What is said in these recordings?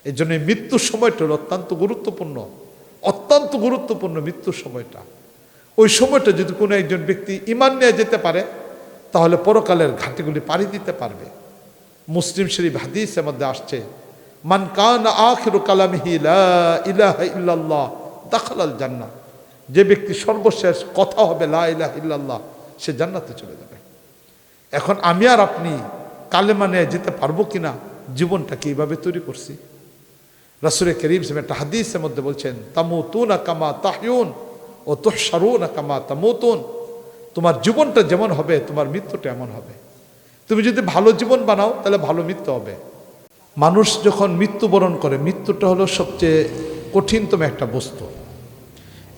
এই জন্য মৃত্যুর সময়টা হলো অত্যন্ত গুরুত্বপূর্ণ মৃত্যুর সময়টা। ওই সময়টা যদি কোনো একজন ব্যক্তি ঈমান নিয়ে যেতে পারে তাহলে পরকালের ঘাটিগুলি পাড়ি দিতে পারবে। মুসলিম শরীফ হাদিসের মধ্যে আসছে, মান কানা আখিরু কালামিহি লা ইলাহা ইল্লাল্লাহ দাখালাল জান্নাহ, যে ব্যক্তি সর্বশেষ কথা হবে লা ইলাহা ইল্লাল্লাহ, সে জান্নাতে চলে যাবে। এখন আমি আর আপনি কালেমা নিয়ে যেতে পারবো কিনা, জীবনটাকে এইভাবে তৈরি করছি। রাসূল করিম সাল্লাল্লাহু আলাইহি ওয়াসাল্লাম একটা হাদিসের মধ্যে বলছেন, তামুতুনা কামা তাহইউন ও তুহশারুনা কামা তামুতুন, তোমার জীবনটা যেমন হবে তোমার মৃত্যুটা এমন হবে। তুমি যদি ভালো জীবন বানাও তাহলে ভালো মৃত্যু হবে। মানুষ যখন মৃত্যুবরণ করে, মৃত্যুটা হলো সবচেয়ে কঠিনতম একটা বস্তু,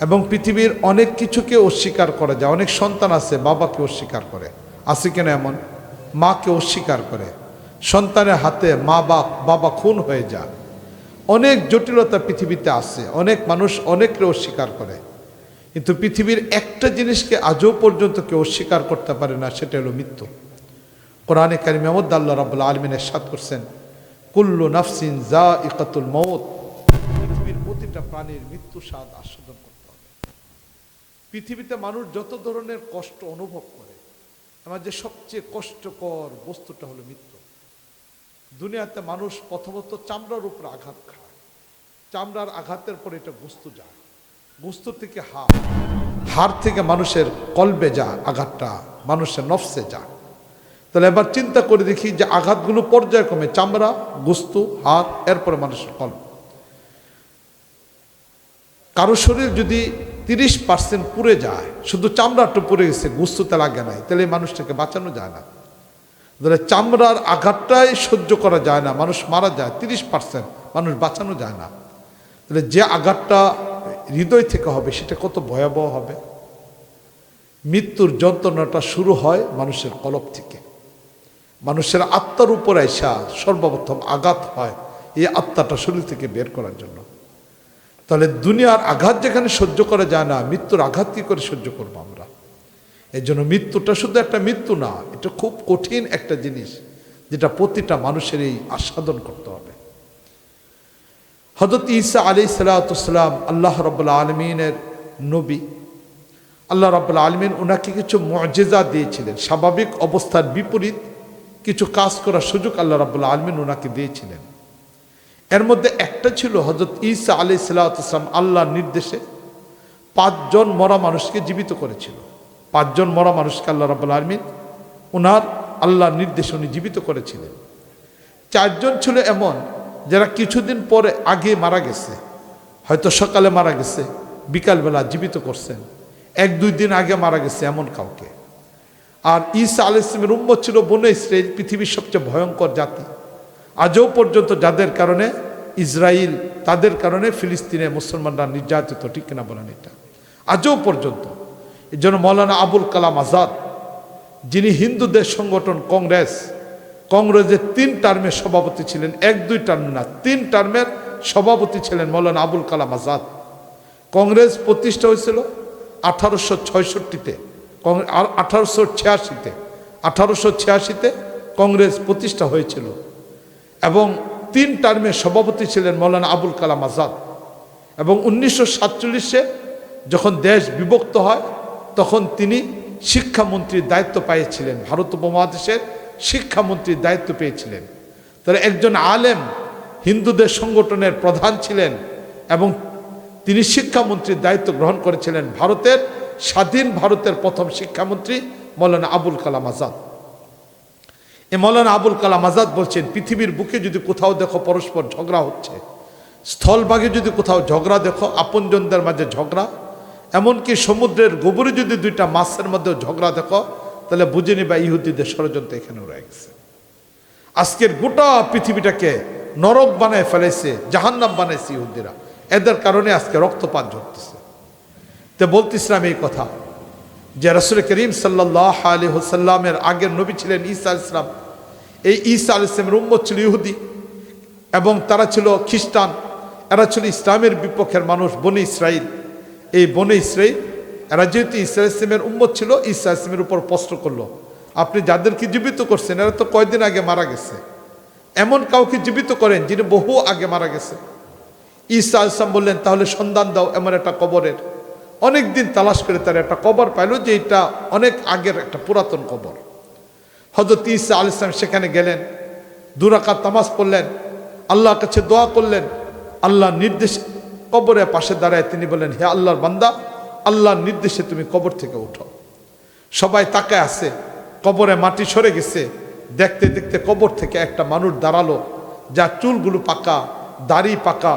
এবং পৃথিবীর অনেক কিছুকে অস্বীকার করা যায়। অনেক সন্তান আছে বাবাকে অস্বীকার করে, আছে কেন এমন, মাকে অস্বীকার করে, সন্তানের হাতে বাবা খুন হয়ে যায়। অনেক জটিলতা পৃথিবীতে আছে, অনেক মানুষ অনেককে অস্বীকার করে, কিন্তু পৃথিবীর একটা জিনিসকে আজও পর্যন্ত কেউ অস্বীকার করতে পারে না, সেটা হলো মৃত্যু। কোরআনে কারিমের মধ্যে আল্লাহ রাব্বুল আলামিন ইরশাদ করছেন, কুল্লু নাফসিন যায়িকাতুল মউত, পৃথিবীর প্রতিটা প্রাণীর মৃত্যু স্বাদ আস্বাদন করতে হবে। পৃথিবীতে মানুষ যত ধরনের কষ্ট অনুভব করে, আমার যে সবচেয়ে কষ্টকর বস্তুটা হলো মৃত্যু। দুনিয়াতে মানুষ প্রথমত চামড়ার উপর আঘাত খায়, চামড়ার আঘাতের পর এটা গোস্ত যায়, গোস্ত থেকে হাড় থেকে মানুষের কলবে যায়, আঘাতটা মানুষের নফসে যায়। তাহলে এবার চিন্তা করে দেখি যে আঘাতগুলো পর্যায়ক্রমে চামড়া, গোস্ত, হাড়, এরপরে মানুষের কলব। কারো শরীর যদি 30% পুড়ে যায়, শুধু চামড়াটা পুড়ে গেছে, গোস্ততে লাগে নাই, তাহলে এই মানুষটাকে বাঁচানো যায় না। তাহলে চামড়ার আঘাতটাই সহ্য করা যায় না, মানুষ মারা যায়, 30% মানুষ বাঁচানো যায় না। তাহলে যে আঘাতটা হৃদয় থেকে হবে সেটা কত ভয়াবহ হবে। মৃত্যুর যন্ত্রণাটা শুরু হয় মানুষের কলব থেকে, মানুষের আত্মার উপর আইসা সর্বপ্রথম আঘাত হয় এই আত্মাটা শরীর থেকে বের করার জন্য। তাহলে দুনিয়ার আঘাত যেখানে সহ্য করা যায় না, মৃত্যুর আঘাত কি করে সহ্য করবো আমরা? এই জন্য মৃত্যুটা শুধু একটা মৃত্যু না, এটা খুব কঠিন একটা জিনিস, যেটা প্রতিটা মানুষের এই আস্বাদন করতে হবে। হযরত ঈসা আলাইহিস সালাতু ওয়াস সালাম আল্লাহ রাব্বুল আলামিনের নবী। আল্লাহ রাব্বুল আলামিন ওনাকে কিছু মুআজিজা দিয়েছিলেন, স্বাভাবিক অবস্থার বিপরীত কিছু কাজ করার সুযোগ আল্লাহ রাব্বুল আলামিন ওনাকে দিয়েছিলেন। এর মধ্যে একটা ছিল হযরত ঈসা আলাইহিস সালাতু ওয়াস সালাম আল্লাহর নির্দেশে 5 জন মরা মানুষকে জীবিত করেছিল। 5 জন মরা মানুষকে আল্লাহ রাব্বুল আলামিন ওনার আল্লাহর নির্দেশে উনি জীবিত করেছিলেন। 4 জন ছিল এমন যারা কিছুদিন পরে আগে মারা গেছে, হয়তো সকালে মারা গেছে, বিকালবেলা জীবিত করছেন, 1-2 দিন আগে মারা গেছে এমন কাউকে। আর ঈসা আলাইহিস সালামের উম্মত ছিল বনে ইসরাইল, পৃথিবীর সবচেয়ে ভয়ঙ্কর জাতি। আজও পর্যন্ত যাদের কারণে ইসরায়েল, তাদের কারণে ফিলিস্তিনে মুসলমানরা নির্যাতিত, ঠিক কিনা বলেন? এটা আজও পর্যন্ত। এই জন্য মৌলানা আবুল কালাম আজাদ, যিনি হিন্দুদের সংগঠন কংগ্রেসের 3 টার্মের সভাপতি ছিলেন, 1-2 টার্ম না, 3 টার্মের সভাপতি ছিলেন মৌলানা আবুল কালাম আজাদ। কংগ্রেস প্রতিষ্ঠা হয়েছিল 1866-তে, 1886-তে কংগ্রেস প্রতিষ্ঠা হয়েছিল, এবং 3 টার্মের সভাপতি ছিলেন মৌলানা আবুল কালাম আজাদ। এবং 1947-এ যখন দেশ বিভক্ত হয় তখন তিনি শিক্ষামন্ত্রীর দায়িত্ব পেয়েছিলেন, ভারত উপমহাদেশের শিক্ষামন্ত্রীর দায়িত্ব পেয়েছিলেন। তাহলে একজন আলেম হিন্দুদের সংগঠনের প্রধান ছিলেন এবং তিনি শিক্ষামন্ত্রীর দায়িত্ব গ্রহণ করেছিলেন। স্বাধীন ভারতের প্রথম শিক্ষামন্ত্রী মৌলানা আবুল কালাম আজাদ। এই মৌলানা আবুল কালাম আজাদ বলছেন, পৃথিবীর বুকে যদি কোথাও দেখো পরস্পর ঝগড়া হচ্ছে, স্থলভাগে যদি কোথাও ঝগড়া দেখো, আপনজনদের মাঝে ঝগড়া, এমনকি সমুদ্রের গভীরে যদি 2টা মাছের মধ্যে ঝগড়া দেখো, তাহলে বুঝে নিবা ইহুদিদের ষড়যন্ত্র এখানেও রয়ে গেছে। আজকের গোটা পৃথিবীটাকে নরক বানায় ফেলেছে, জাহান্নাম বানাইছে ইহুদিরা, এদের কারণে আজকে রক্তপাত ঘটতেছে। তো বলতেছিলাম এই কথা যে রাসূল করিম সাল্লাল্লাহু আলাইহি ওয়াসাল্লামের আগের নবী ছিলেন ঈসা আলাইহিস সালাম। এই ঈসা আলাইহিস সালামের উম্মত ছিল ইহুদি এবং তারা ছিল খ্রিস্টান, এরা ছিল ইসলামের বিপক্ষের মানুষ, বনে ইসরাইল। এই বনে ইসরাইল এরা যেহেতু ঈসা আলাইহিস সালামের উম্মত ছিল, ঈসা আলাইহিস সালামের উপর প্রশ্ন করলো, আপনি যাদেরকে জীবিত করছেন এরা তো কয়দিন আগে মারা গেছে, এমন কাউকে জীবিত করেন যিনি বহু আগে মারা গেছে। ঈসা আলাইহিস সালাম বললেন তাহলে সন্ধান দাও এমন একটা কবরের। অনেক দিন তালাশ করে তারা একটা কবর পাইল যে এটা অনেক আগের একটা পুরাতন কবর। হযরত ঈসা আলাইহিস সালাম সেখানে গেলেন, 2 রাকাত নামাজ পড়লেন, আল্লাহর কাছে দোয়া করলেন। আল্লাহর নির্দেশ কবরের পাশে দাঁড়ায় তিনি বলেন, হে আল্লাহর বান্দা, আল্লাহর নির্দেশে তুমি কবর থেকে উঠো। সবাই তাকায় আছে, কবরে মাটি সরে গেছে। দেখতে দেখতে কবর থেকে একটা মানুষ দাঁড়ালো, যার চুলগুলো পাকা, দাড়ি পাকা,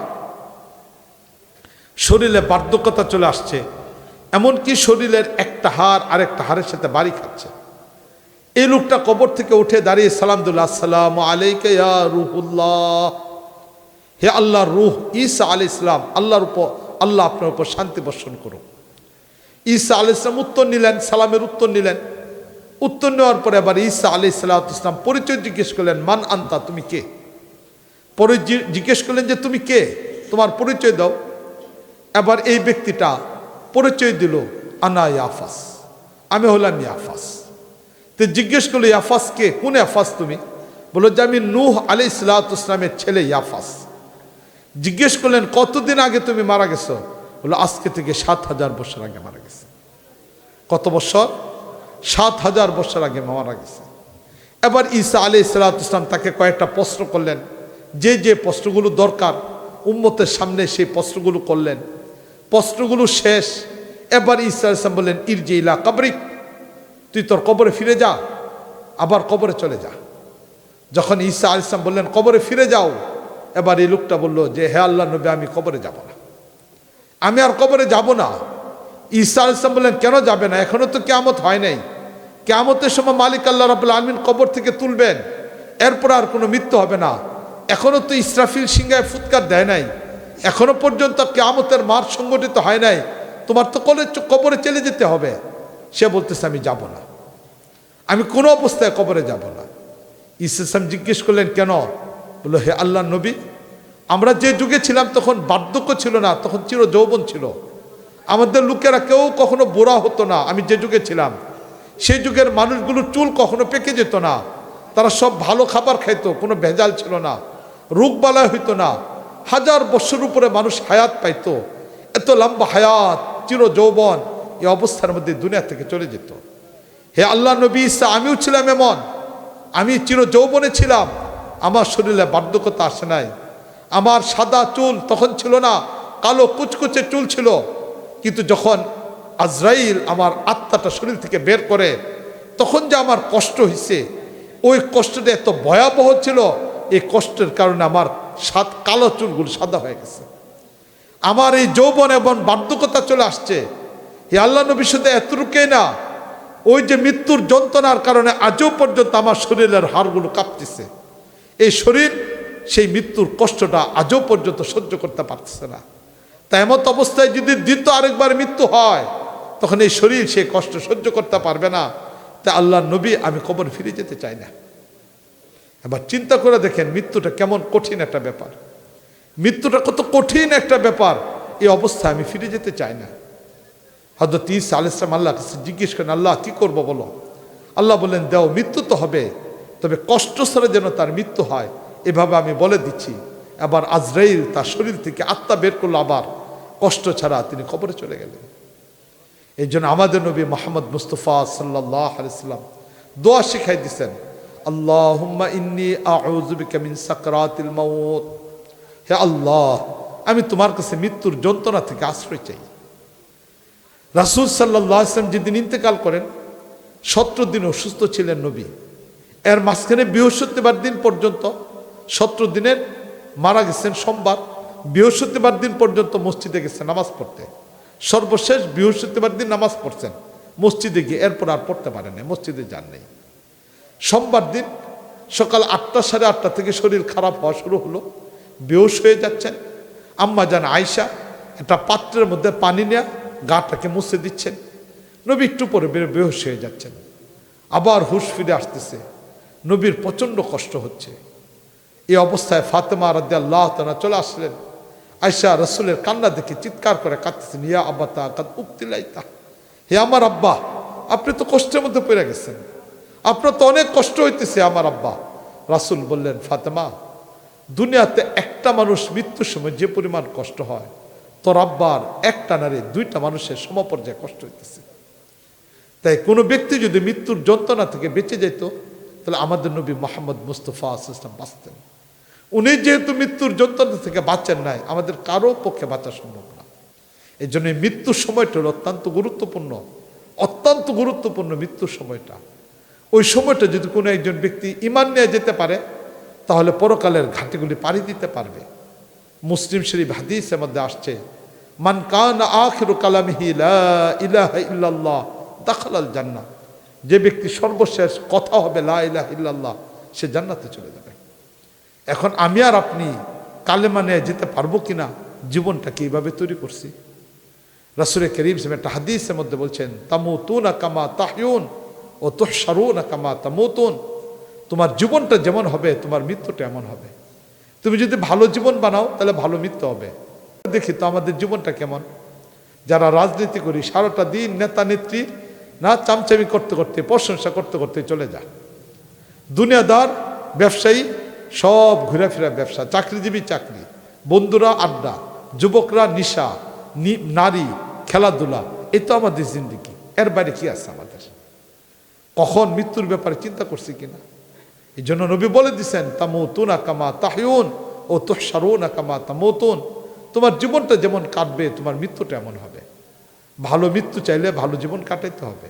শরীরে বার্ধক্যতা চলে আসছে, এমনকি শরীরের একটা হাড় আরেকটা হাড়ের সাথে বাড়ি খাচ্ছে। এই লোকটা কবর থেকে উঠে দাঁড়িয়ে সালাম দিল, আসসালামু আলাইকা ইয়া রূহুল্লাহ, হে আল্লাহর রূহ ঈসা আলাইহিস সালাম, আল্লাহর উপর, আল্লাহ আপনার উপর শান্তি বর্ষণ করুন। ঈসা আলাইহিস সালাম উত্তর নিলেন, সালামের উত্তর নিলেন। উত্তর নেওয়ার পরে আবার ঈসা আলাইহিস সালাম পরিচয় জিজ্ঞেস করলেন, মান আনতা, তুমি কে? পরে জিজ্ঞেস করলেন যে তুমি কে, তোমার পরিচয় দাও। এবার এই ব্যক্তিটা পরিচয় দিল, আনা ইয়াফাস, আমি হলাম ইয়াফাস। তো জিজ্ঞেস করলো ইয়াফাস কে, কোন ইয়াফাস তুমি? বললো যে আমি নূহ আলাইহিস সালামের ছেলে ইয়াফাস। জিজ্ঞেস করলেন কতদিন আগে তুমি মারা গেছো? বললো আজকে থেকে 7000 বছর আগে মারা গেছে। কত বছর? 7000 বছর আগে মারা গেছে। এবার ঈসা আলাইহিস সালাম তাকে কয়েকটা প্রশ্ন করলেন, যে যে প্রশ্নগুলো দরকার উম্মতের সামনে সেই প্রশ্নগুলো করলেন। প্রশ্নগুলো শেষ, এবার ঈসা আলাইহিস সালাম বললেন, ইরজি ইলা কবরিক, তুই তোর কবরে ফিরে যা, আবার কবরে চলে যা। যখন ঈসা আলাইহিস সালাম বললেন কবরে ফিরে যাও, এবার এই লোকটা বলল যে হে আল্লাহর নবী, আমি কবরে যাব না, আমি আর কবরে যাব না। ঈসা আলাইহিস সালাম বললেন কেন যাবে না? এখনো তো কিয়ামত হয় নাই। কিয়ামতের সময় মালিক আল্লাহ রাব্বুল আলামিন কবর থেকে তুলবেন, এরপর আর কোনো মৃত্যু হবে না। এখনো তো ইসরাফিল সিংহায় ফুৎকার দেয় নাই, এখনো পর্যন্ত কিয়ামতের মাঠ সংগঠিত হয় নাই, তোমার তো কবরে চলে যেতে হবে। সে বলতেছে আমি যাব না, আমি কোনো অবস্থায় কবরে যাব না। ঈসা সালাম জিজ্ঞেস করলেন কেন? বললো হে আল্লাহর নবী, আমরা যে যুগে ছিলাম তখন বার্ধক্য ছিল না, তখন চির যৌবন ছিল। আমাদের লোকেরা কেউ কখনো বুড়া হতো না। আমি যে যুগে ছিলাম সেই যুগের মানুষগুলোর চুল কখনো পেকে যেত না, তারা সব ভালো খাবার খাইতো, কোনো ভেজাল ছিল না, রোগবালাই হইতো না। 1000 বছর উপরে মানুষ হায়াত পাইতো, এত লম্বা হায়াত, চির যৌবন। এই অবস্থার মধ্যে দুনিয়া থেকে চলে যেত। হে আল্লাহ নবী ঈসা, আমিও ছিলাম এমন, আমি চির যৌবনে ছিলাম, আমার শরীরে বার্ধক্যতা আসে নাই। আমার সাদা চুল তখন ছিল না, কালো কুচকুচে চুল ছিল। কিন্তু যখন আজরাইল আমার আত্মাটা শরীর থেকে বের করে, তখন যে আমার কষ্ট হয়েছে, ওই কষ্টটা এত ভয়াবহ ছিল, এই কষ্টের কারণে আমার কালো চুলগুলো সাদা হয়ে গেছে। আমার এই যৌবন এবং বার্ধক্যতা চলে আসছে। হে আল্লাহ নবী, শুধু এতটুকুই না, ওই যে মৃত্যুর যন্ত্রণার কারণে আজও পর্যন্ত আমার শরীরের হাড়গুলো কাঁপতেছে। এই শরীর সেই মৃত্যুর কষ্টটা আজও পর্যন্ত সহ্য করতে পারতেছে না। তাই এমত অবস্থায় যদি দ্বিতীয় আরেকবার মৃত্যু হয়, তখন এই শরীর সেই কষ্ট সহ্য করতে পারবে না। তাই আল্লাহর নবী, আমি কবর ফিরে যেতে চাই না। এবার চিন্তা করে দেখেন মৃত্যুটা কেমন কঠিন একটা ব্যাপার, মৃত্যুটা কত কঠিন একটা ব্যাপার। এই অবস্থায় আমি ফিরে যেতে চাই না। হযরত ঈসা আলাইহিস সালাম আল্লাহর কাছে জিজ্ঞেস করেন, আল্লাহ কি করব বলো? আল্লাহ বললেন, দাও, মৃত্যু তো হবে, তবে কষ্ট ছাড়া যেন তার মৃত্যু হয়, এভাবে আমি বলে দিচ্ছি। আবার আজরাইল তার শরীর থেকে আত্মা বের করলো, আবার কষ্ট ছাড়া তিনি কবরে চলে গেলেন। এই জন্য আমাদের নবী মুহাম্মদ মুস্তাফা সাল্লাল্লাহু আলাইহি সাল্লাম দোয়া শিখাই দিয়েছেন, আল্লাহুম্মা ইন্নী আউযু বিকা মিন সাকরাতিল মাউত, হে আল্লাহ, আমি তোমার কাছে মৃত্যুর যন্ত্রণা থেকে আশ্রয় চাই। রাসূল সাল্লাল্লাহু আলাইহি সাল্লাম যেদিন ইন্তেকাল করেন, 17 দিন অসুস্থ ছিলেন নবী। এর মাঝখানে বৃহস্পতিবার দিন পর্যন্ত, 17 দিনের মারা গেছেন সোমবার, বৃহস্পতিবার দিন পর্যন্ত মসজিদে গেছেন নামাজ পড়তে। সর্বশেষ বৃহস্পতিবার দিন নামাজ পড়ছেন মসজিদে গিয়ে, এরপর আর পড়তে পারেন না, মসজিদে যান নেই। সোমবার দিন সকাল 8টা, 8:30 থেকে শরীর খারাপ হওয়া শুরু হলো, বেহুশ হয়ে যাচ্ছেন। আম্মা জান আয়েশা একটা পাত্রের মধ্যে পানি নেয়া গাটাকে মুছে দিচ্ছেন। নবী একটু পরে বেহুশ হয়ে যাচ্ছেন, আবার হুশ ফিরে আসতেছে। নবীর প্রচণ্ড কষ্ট হচ্ছে। এই অবস্থায় ফাতেমা রাদিয়াল্লাহু তাআলা চলে আসলেন। আয়েশা রাসূলের কান্না দেখে চিৎকার করে কাঁদতেছেন, ইয়া আবাতা কাদ উক্তিলাইতা, হে আমার আব্বা, আপনি তো কষ্টের মধ্যে পড়ে গেছেন, আপনার তো অনেক কষ্ট হইতেছে আমার আব্বা। রাসূল বললেন, ফাতেমা, দুনিয়াতে একটা মানুষ মৃত্যুর সময় যে পরিমাণ কষ্ট হয়, তোর আব্বার একটা নারী দুইটা মানুষের সমপর্যায়ে কষ্ট হইতেছে। তাই কোনো ব্যক্তি যদি মৃত্যুর যন্ত্রণা থেকে বেঁচে যেত, তাহলে আমাদের নবী মুহাম্মদ মুস্তাফা সাল্লাল্লাহু আলাইহি ওয়াসাল্লাম বাঁচতেন। উনি যেহেতু মৃত্যুর যন্ত্রণা থেকে বাঁচেন নাই, আমাদের কারো পক্ষে বাঁচা সম্ভব না। এই জন্য মৃত্যুর সময়টা হলো অত্যন্ত গুরুত্বপূর্ণ মৃত্যুর সময়টা। ওই সময়টা যদি কোনো একজন ব্যক্তি ঈমান নিয়ে যেতে পারে, তাহলে পরকালের ঘাটিগুলি পাড়ি দিতে পারবে। মুসলিম শরীফ হাদিসের মধ্যে আসছে, মান কানা আখিরু কালামিহি লা ইলাহা ইল্লাল্লাহ দাখালাল জান্নাহ। যে ব্যক্তি সর্বশেষ কথা হবে লা ইলাহা ইল্লাল্লাহ, সে জান্নাতে চলে যাবে। এখন আমি আর আপনি কালেমা নিয়ে যেতে পারবো কিনা, জীবনটাকে এইভাবে তৈরি করছি। রাসূল করিম সাল্লাল্লাহু একটা হাদিসের মধ্যে বলছেন, তামুতুনা কামা তাহইউন ও তুহশারুনা কামা তামুতুন। তোমার জীবনটা যেমন হবে, তোমার মৃত্যুটা এমন হবে। তুমি যদি ভালো জীবন বানাও, তাহলে ভালো মৃত্যু হবে। দেখি তো আমাদের জীবনটা কেমন। যারা রাজনীতি করি, সারাটা দিন নেতা নেত্রী না চামচামি করতে করতে, প্রশংসা করতে করতে চলে যায়। দুনিয়াদার ব্যবসায়ী সব ঘুরাফেরা ব্যবসা, চাকরিজীবী চাকরি, বন্ধুরা আড্ডা, যুবকরা নিশা, নারী, খেলাধুলা। এই তো আমাদের জিন্দেগি। এর বাইরে কি আছে আমাদের? কখন মৃত্যুর ব্যাপারে চিন্তা করছি কিনা? এই জন্য নবী বলে দিছেন, তামুতুনা কামা তাহইউন ও তুহশারুনা কামা তামুতুন। তোমার জীবনটা যেমন কাটবে, তোমার মৃত্যুটা এমন হবে। ভালো মৃত্যু চাইলে ভালো জীবন কাটাইতে হবে।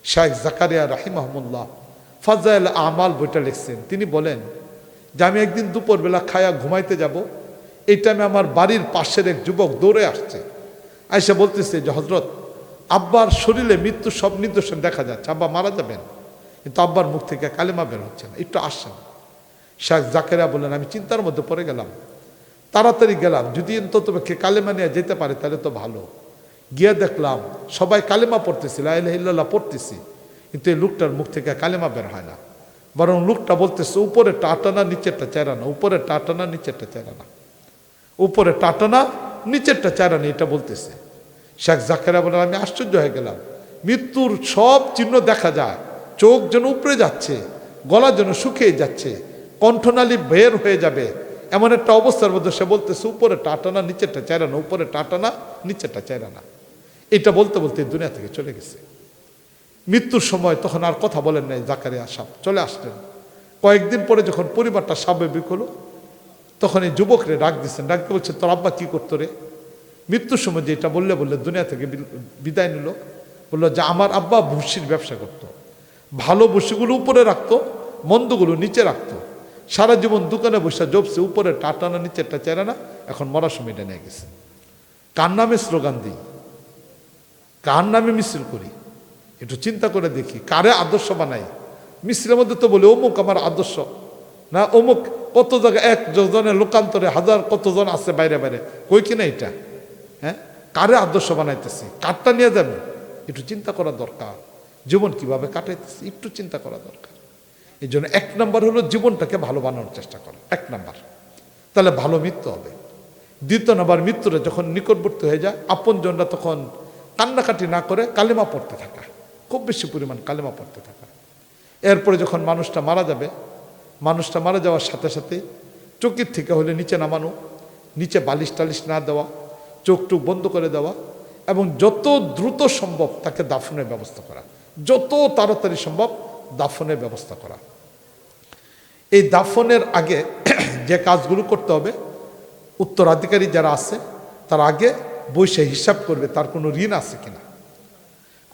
শাইখ জাকারিয়া রাহিমাহুল্লাহ ফাজাইল আমাল বইটা লিখছেন। তিনি বলেন যে, আমি একদিন দুপুরবেলা খায়া ঘুমাইতে যাব, এই টাইমে আমার বাড়ির পাশের এক যুবক দৌড়ে আসছে। আয়সা বলতেছে যে, হজরত, আব্বার শরীরে মৃত্যুর সব নিদর্শন দেখা যাচ্ছে, আব্বা মারা যাবেন, কিন্তু আব্বার মুখ থেকে কালেমা বের হচ্ছে না, একটু আসছেন। শাইখ জাকারিয়া বললেন, আমি চিন্তার মধ্যে পড়ে গেলাম, তাড়াতাড়ি গেলাম, যদি অন্তত কালেমা নিয়ে যেতে পারে তাহলে তো ভালো। গিয়ে দেখলাম সবাই কালেমা পড়তেছি, লা ইলাহা ইল্লাল্লাহ পড়তেছি, কিন্তু এই লোকটার মুখ থেকে কালেমা বের হয় না। বরং লোকটা বলতেছে, উপরে টাটানা নিচেরটা চেরানা, উপরে টাটানা নিচেরটা চেরানা, উপরে টাটানা নিচেরটা চেরানা, এটা বলতেছে। শেখ জাকেরা বলেন, আমি আশ্চর্য হয়ে গেলাম। মৃত্যুর সব চিহ্ন দেখা যায়, চোখ যেন উপরে যাচ্ছে, গলা যেন শুকিয়ে যাচ্ছে, কণ্ঠনালী বের হয়ে যাবে, এমন একটা অবস্থার মধ্যে সে বলতেছে, উপরে টাটানা নিচেরটা চেরানা, উপরে টাটানা নিচেরটা চেরানা। এটা বলতে বলতে দুনিয়া থেকে চলে গেছে। মৃত্যুর সময় তখন আর কথা বলেন নাই জাকারিয়া সাহেব, চলে আসলেন। কয়েকদিন পরে যখন পরিবারটা স্বাভাবিক হলো, তখন এই যুবকরে ডাক দিচ্ছেন, ডাকতে বলছে, তোর আব্বা কি করতো রে? মৃত্যুর সময় যে এটা বললে দুনিয়া থেকে বিদায় নিল, বললো যে আমার আব্বা ভুসির ব্যবসা করত, ভালো ভুসিগুলো উপরে রাখতো, মন্দগুলো নিচে রাখতো, সারা জীবন দোকানে বসে জবছে, উপরে টাটানা নিচেরটা চেরানা, এখন মরার সময়টা নিয়ে গেছে। কার নামে স্লোগান দিই, কার নামে মিছিল করি, একটু চিন্তা করে দেখি, কারে আদর্শ বানাই। মিছিলের মধ্যে তো বলে অমুক আমার আদর্শ, না অমুক কত জায়গায় এক জনের লোকান্তরে হাজার কতজন আছে বাইরে বাইরে, কই কিনা এটা? হ্যাঁ, কারে আদর্শ বানাইতেছি, কারটা নিয়ে যাবে, একটু চিন্তা করা দরকার। জীবন কিভাবে কাটাইতেছি একটু চিন্তা করা দরকার। এই জন্য 1 নম্বর হলো জীবনটাকে ভালো বানানোর চেষ্টা করা, 1 নম্বর, তাহলে ভালো মৃত্যু হবে। 2 নম্বর, মৃত্যুটা যখন নিকটবর্তী হয়ে যায়, আপনজনরা তখন কান্নাকাটি না করে কালেমা পড়তে থাকা, খুব বেশি পরিমাণ কালেমা পড়তে থাকা। এরপরে যখন মানুষটা মারা যাবে, মানুষটা মারা যাওয়ার সাথে সাথে চকির থেকে হলে নিচে নামানো, নিচে বালিশ টালিশ না দেওয়া, চোখ টুক বন্ধ করে দেওয়া, এবং যত দ্রুত সম্ভব তাকে দাফনের ব্যবস্থা করা, যত তাড়াতাড়ি সম্ভব দাফনের ব্যবস্থা করা। এই দাফনের আগে যে কাজগুলো করতে হবে, উত্তরাধিকারী যারা আছে তার আগে বসে হিসাব করবে তার কোনো ঋণ আছে কিনা।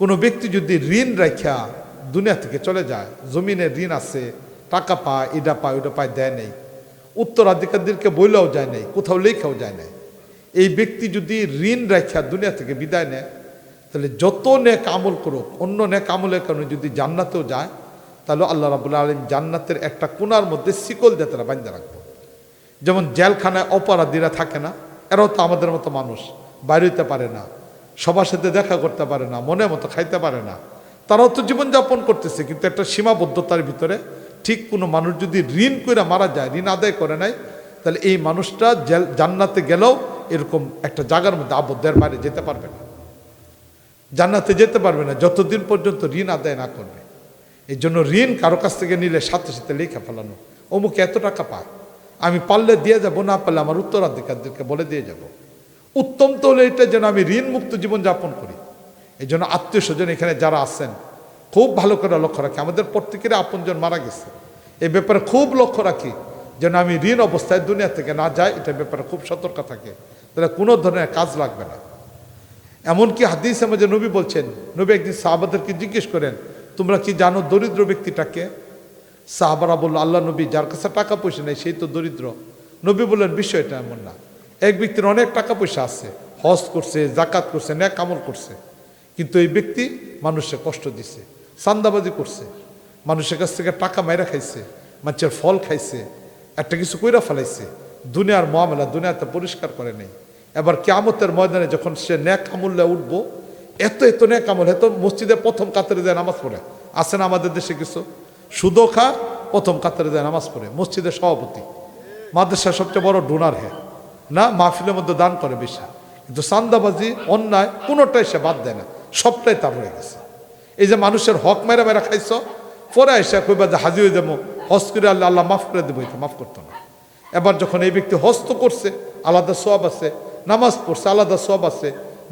কোনো ব্যক্তি যদি ঋণ রাখা দুনিয়া থেকে চলে যায়, জমিনের ঋণ আছে, টাকা পায়, এটা পায় ওটা পায়, দেয় নেই, উত্তরাধিকারীদেরকে বইলেও যায় নাই, কোথাও লেখাও যায় নাই, এই ব্যক্তি যদি ঋণ রাখা দুনিয়া থেকে বিদায় নেয়, তাহলে যত নেক আমল করুক, অন্য নেক আমলের কারণে যদি জান্নাতেও যায়, তাহলে আল্লাহ রাব্বুল আলামিন জান্নাতের একটা কোণার মধ্যে শিকল দিয়ে তারা বাঁধা রাখবো। যেমন জেলখানায় অপরাধীরা থাকে না, এরাও তো আমাদের মতো মানুষ, বাইরে হইতে পারে না, সবার সাথে দেখা করতে পারে না, মনের মতো খাইতে পারে না, তারাও তো জীবনযাপন করতেছে, কিন্তু একটা সীমাবদ্ধতার ভিতরে। ঠিক কোনো মানুষ যদি ঋণ করে মারা যায়, ঋণ আদায় করে নাই, তাহলে এই মানুষটা জান্নাতে গেলেও এরকম একটা জায়গার মধ্যে আবদ্ধের বাইরে যেতে পারবে না, জান্নাতে যেতে পারবে না যতদিন পর্যন্ত ঋণ আদায় না করবে। এই জন্য ঋণ কারো কাছ থেকে নিলে সাথে সাথে লেখা ফেলানো, অমুক এত টাকা পায়, আমি পারলে দিয়ে যাব, না পারলে আমার উত্তরাধিকারদেরকে বলে দিয়ে যাব। উত্তম তো হলে এটা যেন আমি ঋণ মুক্ত জীবনযাপন করি। এই জন্য আত্মীয় স্বজন এখানে যারা আছেন খুব ভালো করে লক্ষ্য রাখি, আমাদের প্রত্যেকেরই আপনজন মারা গেছে, এই ব্যাপারে খুব লক্ষ্য রাখি যেন আমি ঋণ অবস্থায় দুনিয়া থেকে না যাই, এটার ব্যাপারে খুব সতর্ক থাকে, তাহলে কোনো ধরনের কাজ লাগবে না। এমনকি হাদিসে মধ্যে নবী বলছেন, নবী একদিন সাহাবাদেরকে জিজ্ঞেস করেন, তোমরা কি জানো দরিদ্র ব্যক্তিটাকে? সাহাবারা বলল, আল্লাহ নবী, যার কাছে টাকা পয়সা নেই সেই তো দরিদ্র। নবী বললেন, বিষয়টা এমন না, এক ব্যক্তির অনেক টাকা পয়সা আছে, হজ করছে, জাকাত করছে, নেক আমল করছে, কিন্তু এই ব্যক্তি মানুষকে কষ্ট দিছে, চান্দাবাজি করছে, মানুষের কাছ থেকে টাকা মাইরা খাইছে, মানুষের ফল খাইছে, একটা কিছু কইরা ফেলাইছে, দুনিয়ার মামলা দুনিয়াতে পরিষ্কার করে নেই। এবার কিয়ামতের ময়দানে যখন সে নেক আমলে উঠবো, এত এত নেক আমল, এত মসজিদে প্রথম কাতারে যায় নামাজ পড়ে, আসেন আমাদের দেশে কিছু সুদও খা, প্রথম কাতারে যায় নামাজ পড়ে, মসজিদের সভাপতি, মাদ্রাসার সবচেয়ে বড় ডোনার, হ্যাঁ না, মাহফিলের মধ্যে দান করে বেশি, কিন্তু চান্দাবাজি অন্যায় কোনোটাই সে বাদ দেয় না, সবটাই তার হয়ে গেছে। এই যে মানুষের হক মেরা মেরা খাইছ, পরে এসে কইবা যে হাজি হয়ে যাবো, হজ করে আল্লাহ আল্লাহ মাফ করে দেবো, এটা মাফ করতো না। এবার যখন এই ব্যক্তি হজ তো করছে, আলাদা সওয়াব আছে, নামাজ পড়ছে, আলাদা সওয়াব আছে,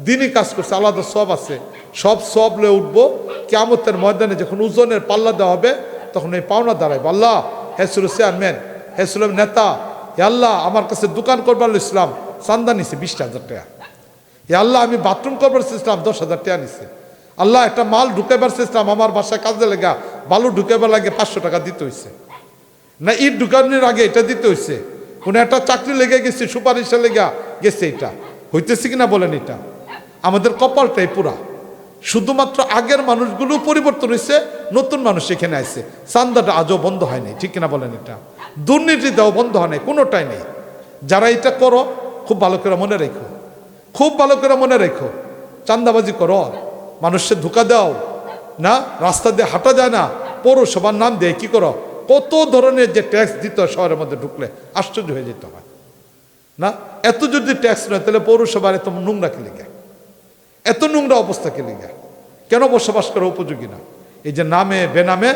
দিনই কাজ করছে, আলাদা সওয়াব আছে, সব সওয়াব লয়ে উঠবো। কিয়ামতের ময়দানে যখন ওজনের পাল্লা দেওয়া হবে, তখন এই পাওনা দাঁড়াইব, আল্লাহ হে ছিল চেয়ারম্যান, হে ছিল নেতা, হে আল্লাহ আমার কাছে দোকান করবার ইসলাম চান্দা নিছে 20,000 টাকা, হে আল্লাহ আমি বাথরুম করবার ইসলাম 10,000 টাকা নিছে, আল্লাহ একটা মাল ঢুকাইবার ইসলাম আমার বাসায় কাজে লেগা বালু ঢুকাইবার লাগে 500 টাকা দিতে হয়েছে, না ইট ঢুকানোর আগে এটা দিতে হয়েছে, কোনো একটা চাকরি লেগে গেছে, সুপারিশে লেগা গেছে, এটা হইতেছে কিনা বলেন? এটা আমাদের কপালটাই পুরা। শুধুমাত্র আগের মানুষগুলো পরিবর্তন হয়েছে, নতুন মানুষ এখানে আসছে, চান্দাটা আজও বন্ধ হয়নি, ঠিক কিনা বলেন? এটা দুর্নীতিটাও বন্ধ হয় নাই, কোনোটাই নেই। যারা এটা করো খুব ভালো করে মনে রেখো, খুব ভালো করে মনে রেখো, চান্দাবাজি করো, মানুষের ধোকা দাও না, রাস্তা দিয়ে হাঁটা যায় না, পৌরসভার নাম দিয়ে কি করো, কত ধরনের যে ট্যাক্স দিতে হয় শহরের মধ্যে ঢুকলে আশ্চর্য হয়ে যেতে হয় না। এত যদি ট্যাক্স নয় তাহলে পৌরসভার এত নোংরা কে লেগে, এত নোংরা অবস্থা কে লেগে, কেন বসবাস করা উপযোগী না? এই যে নামে বেনামে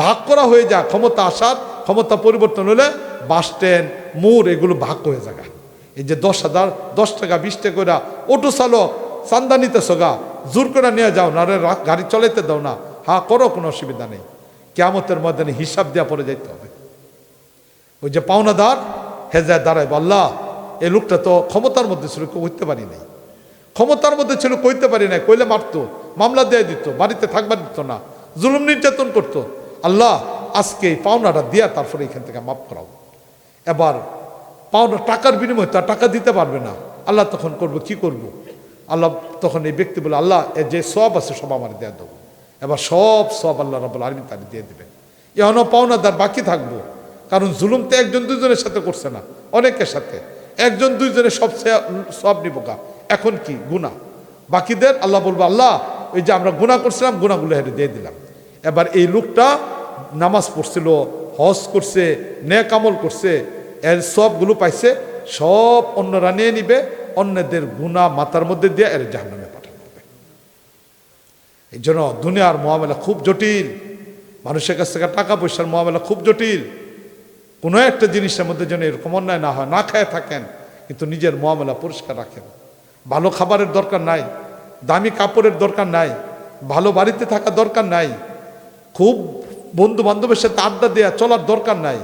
ভাগ করা হয়ে যায়, ক্ষমতা আসার, ক্ষমতা পরিবর্তন হলে বাস স্ট্যান্ড মোড় এগুলো ভাগ হয়ে যায়। এই যে 10,000 10 টাকা 20 টাকা করে অটো চালক চান্দা নিতেছো গা, জোর করে নিয়ে যাও না, গাড়ি চলাইতে দাও না, হ্যাঁ করো, কোনো অসুবিধা নেই। কিয়ামতের ময়দানে হিসাব দেওয়া পরে যাইতে হবে। ওই যে পাওনাদার হেজায় দাঁড়াইব, আল্লাহ এই লোকটা তো ক্ষমতার মধ্যে ছিল, কইতে পারি নাই, ক্ষমতার মধ্যে ছিল, কইতে পারি নাই, কইলে মারতো, মামলা দিয়ে দিত, বাড়িতে থাকবার দিত না, জুলুম নির্যাতন করতো, আল্লাহ আজকে এই পাওনাটা দিয়া তারপরে এখান থেকে মাফ করাও। এবার পাওনা টাকার বিনিময়ে তার টাকা দিতে পারবে না, আল্লাহ তখন করবো কি করব? আল্লাহ তখন এই ব্যক্তি বলে, আল্লাহ যে সব আছে সব আমার দেয়া দেবো। এবার সব সব আল্লাহ রাব্বুল আলামিন তাকে দিয়ে দেবেন। এখনও পাওনাদার বাকি থাকবো, কারণ জুলুম তো একজন দুজনের সাথে করছে না, অনেকের সাথে, একজন দুইজনের সব নিব গা, এখন কি গুনাহ বাকিদের আল্লাহ বলবো, আল্লাহ ওই যে আমরা গুনাহ করছিলাম গুনাহগুলো হেরে দিয়ে দিলাম। এবার এই লোকটা নামাজ পড়ছিল, হজ করছে, নেক আমল করছে, এর সবগুলো পাইছে, সব অন্যরা নিয়ে নিবে, অন্যদের গুনাহ মাথার মধ্যে দিয়ে এর জাহান্নামে পাঠানো হবে। এই জন্য দুনিয়ার মুআমালা খুব জটিল, মানুষের কাছ থেকে টাকা পয়সার মুআমালা খুব জটিল। কোনো একটা জিনিসের মধ্যে যেন এরকম অন্যায় না হয়, না খেয়ে থাকেন কিন্তু নিজের মুআমালা পরিষ্কার রাখেন। ভালো খাবারের দরকার নাই, দামি কাপড়ের দরকার নাই, ভালো বাড়িতে থাকার দরকার নাই, খুব বন্ধু বান্ধবের সাথে আড্ডা দেওয়া চলার দরকার নাই,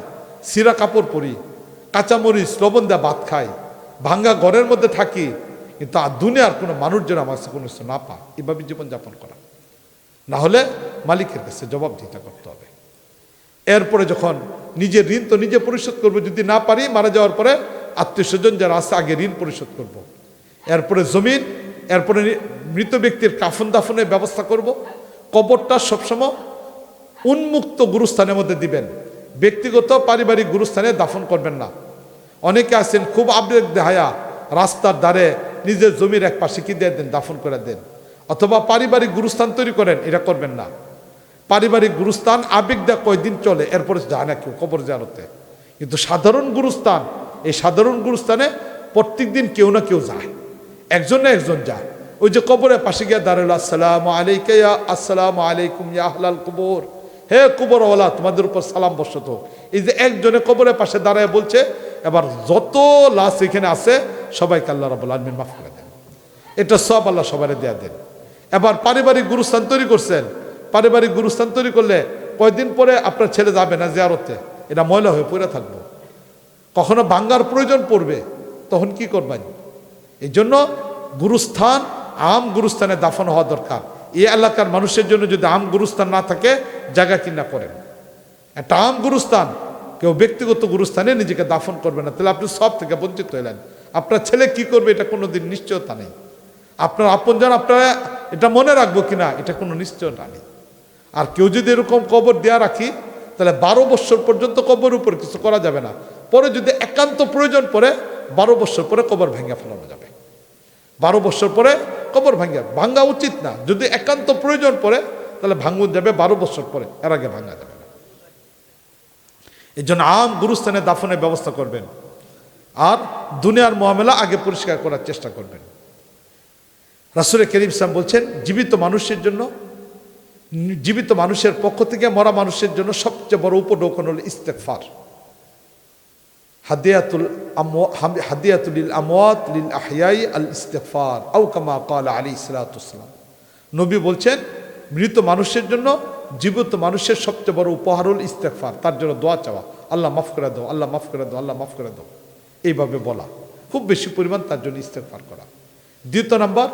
সিরা কাপড় পরি, কাঁচামরিচ লবণ দেওয়া ভাত খাই, ভাঙ্গা ঘরের মধ্যে থাকি, কিন্তু আর দুনিয়ার কোনো মানুষ যেন আমার কাছে কোনো কিছু না পায়, এভাবে জীবনযাপন করা, না হলে মালিকের কাছে জবাবদিহিতা করতে হবে। এরপরে যখন নিজের ঋণ তো নিজে পরিশোধ করবো, যদি না পারি মারা যাওয়ার পরে আত্মীয় স্বজন যারা আছে আগে ঋণ পরিশোধ করব। এরপরে জমিন, এরপরে মৃত ব্যক্তির কাফন দাফনের ব্যবস্থা করব। কবরটা সবসময় উন্মুক্ত গুরুস্থানের মধ্যে দিবেন, ব্যক্তিগত পারিবারিক গুরুস্থানে দাফন করবেন না। অনেকে আছেন খুব আবেগ দেহায়া রাস্তার ধারে নিজের জমির এক পাশে কি দিয়ে দেন, দাফন করে দেন, অথবা পারিবারিক গুরুস্থান তৈরি করেন, এটা করবেন না। পারিবারিক গুরুস্থান আবেগ দেয়া কয়দিন চলে, এরপরে যায় না কেউ কবর জিয়ারতে। কিন্তু সাধারণ গুরুস্থান, এই সাধারণ গুরুস্থানে প্রত্যেক দিন কেউ না কেউ যায়, একজন না একজন যায়। ওই যে কবরের পাশে গিয়ে দাঁড়ালো, আসসালামু আলাইকা ইয়া, আসসালামু আলাইকুম ইয়া আহলাল কুবুর, হে কুবরওয়ালা তোমাদের উপর সালাম বর্ষত হোক, এই যে একজনে কবরের পাশে দাঁড়ায় বলছে এবার যত লাশ এখানে আছে সবাইকে আল্লাহ রাব্বুল আলামিন মাফ করে দেন, এটা সব আল্লাহ সবারে দেয়া দেন। এবার পারিবারিক গুরুস্থান তৈরি করছেন, পারিবারিক গুরুস্থান তৈরি করলে কয়দিন পরে আপনার ছেলে যাবে না জিয়ারতে, এটা ময়লা হয়ে পড়ে থাকবো, কখনো ভাঙ্গার প্রয়োজন পড়বে, তখন কি করবেন? এই জন্য গুরুস্থান আম গুরুস্থানে দাফন হওয়া দরকার। এই এলাকার মানুষের জন্য যদি আম গুরুস্থান না থাকে জায়গা কিনা করেন, একটা আম গুরুস্থান, কেউ ব্যক্তিগত গুরুস্থানে নিজেকে দাফন করবে না, তাহলে আপনি সব থেকে বঞ্চিত হলেন। আপনার ছেলে কি করবে এটা কোনোদিন নিশ্চয়তা নেই, আপনার আপনজন আপনারা এটা মনে রাখবো কিনা এটা কোনো নিশ্চয়তা নেই। আর কেউ যদি এরকম কবর দেয়া রাখি তাহলে 12 বছর পর্যন্ত কবর উপর কিছু করা যাবে না, পরে যদি একান্ত প্রয়োজন পড়ে 12 বছর পরে কবর ভেঙে ফেলানো যাবে। 12 বছর পরে কবর ভাঙ্গা উচিত না, যদি একান্ত প্রয়োজন পড়ে তাহলে ভাঙ্গুন যাবে 12 বছর পরে, এর আগে ভাঙ্গা যাবে না। এই জন্য আম গুরুস্থানে দাফনের ব্যবস্থা করবেন, আর দুনিয়ার মুআমালা আগে পরিষ্কার করার চেষ্টা করবেন। রাসূল করিম সাল্লাল্লাহু আলাইহি ওয়াসাল্লাম বলছেন জীবিত মানুষের জন্য, জীবিত মানুষের পক্ষ থেকে মরা মানুষের জন্য সবচেয়ে বড় উপঢৌকন হল ইস্তেগফার। হাদিয়াতুল লিল আমওয়াত লিল আহয়াই আল ইস্তেগফার আও কামা ক্বালা আলাইহিস সালাতু ওয়াসসালাম। নবী বলছেন মৃত মানুষের জন্য জীবিত মানুষের সবচেয়ে বড় উপহার হল ইস্তেগফার, তার জন্য দোয়া চাওয়া, আল্লাহ মাফ করে দাও, আল্লাহ মাফ করে দাও, আল্লাহ মাফ করে দাও, এইভাবে বলা, খুব বেশি পরিমাণ তার জন্য ইস্তেগফার করা। দ্বিতীয় নাম্বার,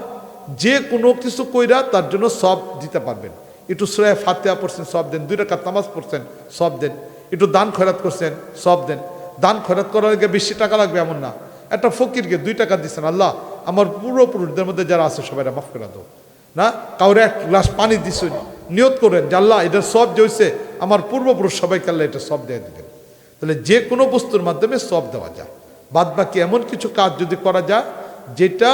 যে কোনো কিছু কইরা তার জন্য সব দিতে পারবেন। একটু সূরা ফাতিহা পড়ছেন সব দেন, 2 রাকাত নামাজ পড়ছেন সব দেন, একটু দান খয়রাত করছেন সব দেন। দান খয়রাত করার আগে বেশি টাকা লাগবে এমন না, একটা ফকিরকে 2 টাকা দিচ্ছেন, আল্লাহ আমার পূর্বপুরুষদের মধ্যে যারা আছে সবাই মাফ করে দাও, না কাউরে 1 গ্লাস পানি দিচ্ছেন, নিয়ত করেন যে আল্লাহ এটা সব যে হয়েছে আমার পূর্বপুরুষ সবাইকে আল্লাহ এটা সব দিয়ে দিবেন। তাহলে যে কোনো বস্তুর মাধ্যমে সব দেওয়া যায়। বাদ বাকি এমন কিছু কাজ যদি করা যায় যেটা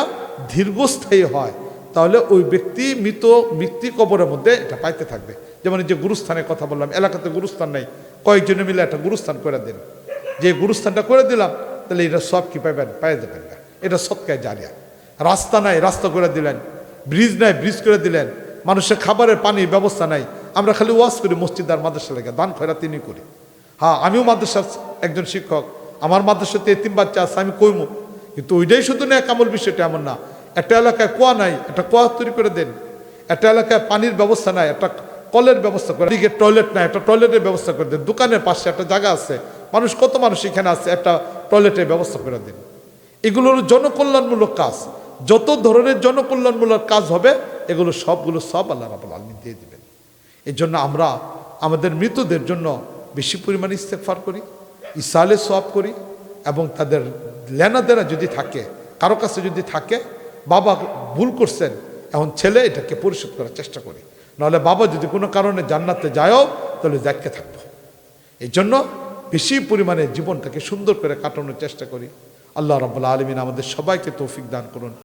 দীর্ঘস্থায়ী হয়, তাহলে ওই ব্যক্তি মৃত্যু কবরের মধ্যে এটা পাইতে থাকবে। যেমন যে গুরুস্থানের কথা বললাম, এলাকাতে গুরুস্থান নেই, কয়েকজনে মিলে একটা গুরুস্থান করে দিন, যে গুরুস্থানটা করে দিলাম তাহলে এটা সব কি পাইবেন, পাই যাবেন না, এটা সৎকায় জারিয়া। রাস্তা নাই, রাস্তা করে দিলেন, ব্রিজ নাই, ব্রিজ করে দিলেন, মানুষের খাবারের পানির ব্যবস্থা নাই, আমরা খালি ওয়াজ করি মসজিদ আর মাদ্রাসা লেগে, দান খয়রাত তিনি করি। হ্যাঁ, আমিও মাদ্রাসার একজন শিক্ষক, আমার মাদ্রাসাতে এতিম বাচ্চা আছে, আমি কইমু, কিন্তু ওইটাই শুধু না কামল বিষয়টা এমন না। একটা এলাকায় কুয়া নাই, একটা কুয়া তৈরি করে দেন। একটা এলাকায় পানির ব্যবস্থা নাই, একটা কলের ব্যবস্থা করে, দিকে টয়লেট নাই, একটা টয়লেটের ব্যবস্থা করে দেন। দোকানের পাশে একটা জায়গা আছে, মানুষ কত মানুষ এখানে আছে, একটা টয়লেটের ব্যবস্থা করে দেন। এগুলো হলো জনকল্যাণমূলক কাজ। যত ধরনের জনকল্যাণমূলক কাজ হবে এগুলো সবগুলো সব আল্লাহ রাব্বুল আলামিন দিয়ে দিবেন। এই জন্য আমরা আমাদের মৃতদের জন্য বেশি পরিমাণে ইস্তেগফার করি, ইসালে সওয়াব করি, এবং তাদের লেনাদেনা যদি থাকে, কারো কাছে যদি থাকে, বাবা ভুল করছেন, এখন ছেলে এটাকে পরিশোধ করার চেষ্টা করি, নাহলে বাবা যদি কোনো কারণে জান্নাতে যায়ও তাহলে দেখতে থাকবো। এই জন্য বেশি পরিমাণে জীবনটাকে সুন্দর করে কাটানোর চেষ্টা করি। আল্লাহ রাব্বুল আলামিন আমাদের সবাইকে তৌফিক দান করুন।